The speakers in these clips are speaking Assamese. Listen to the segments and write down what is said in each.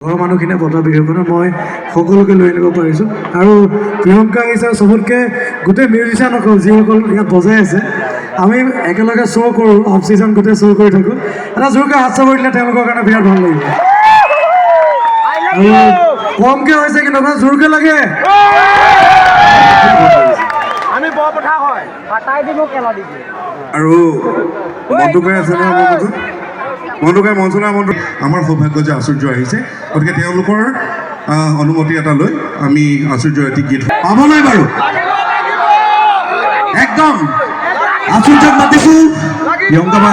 ঘৰৰ মানুহখিনিয়ে বটা বিহুখনত মই সকলোকে লৈ আনিব পাৰিছোঁ আৰু প্ৰিয়ংকা আহিছে চবতকৈ গোটেই মিউজিচিয়ানসকল যিসকল ইয়াত বজাই আছে আমি একেলগে শ্ব' কৰোঁ অফ ছিজন গোটেই শ্ব' কৰি থাকোঁ এটা জোৰকৈ হাত চাব দিলে তেওঁলোকৰ কাৰণে বিৰাট ভাল লাগিব আৰু কমকৈ হৈছে কিন্তু আপোনাৰ জোৰকৈ লাগে আমি বৰপঠা হয় হাতাই দিব কেলা দিব আৰু মনটোকাই আছে নহয় মনটোকাই মঞ্চনা মনটো আমাৰ সৌভাগ্য যে আশ্চৰ্য আহিছে গতিকে তেওঁলোকৰ অনুমতি এটা লৈ আমি আশ্চৰ্য এটি গীত পাবলৈ বাৰু একদম আশ্চৰ্যক মাতিছোঁ প্ৰিয়ংকা বা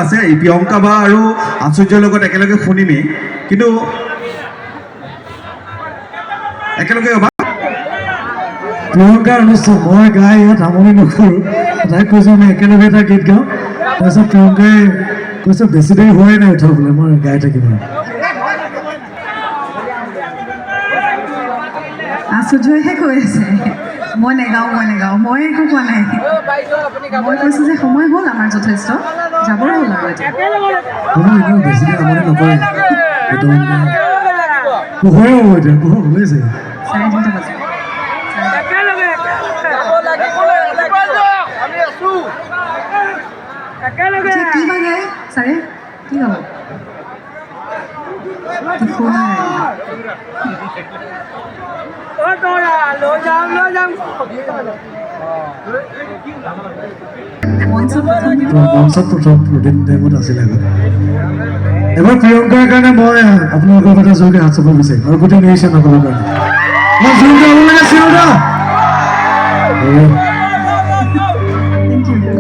আছে এই প্ৰিয়ংকা বা আৰু আশ্চৰ্যৰ লগত একেলগে শুনিমেই কিন্তু একেলগে গাবা প্ৰিয়ংকাৰ অনুষ্ঠান মই গাই ইয়াত আমনি নকৰোঁ তাইক কৈছোঁ আমি একেলগে এটা গীত গাওঁ তাৰপিছত প্ৰিয়ংকাই কৈছে বেছি দেৰি হোৱাই নাই উঠা বোলে মই গাই থাকিম আশ্চৰ্যহে কৈ আছে মই নেগাওঁ মই একো কোৱা নাই মই কৈছোঁ যে সময় হ'ল আমাৰ যথেষ্ট যাবই হ'ল আৰু এতিয়া কোনো এনেও বেছি দেৰি আমনি নকৰে পোহৰে হ'ব এতিয়া পোহৰ হ'লেই চাগে 3:30 বাজিল এতিয়া কি বা গায় ছাৰে কি গাব শুনা মঞ্চত প্ৰথম ৰুটিন টাইমত আছিলে আগত এবাৰ প্ৰিয়ংকাৰ কাৰণে মই আপোনালোকৰ কথা জোৰকৈ হাত চাব বিচাৰিম আৰু গোটেই মিউজিচিয়ানসকলৰ কাৰণে মই জোৰকৈ হ'ব লাগে চিঞৰ থেংক ইউ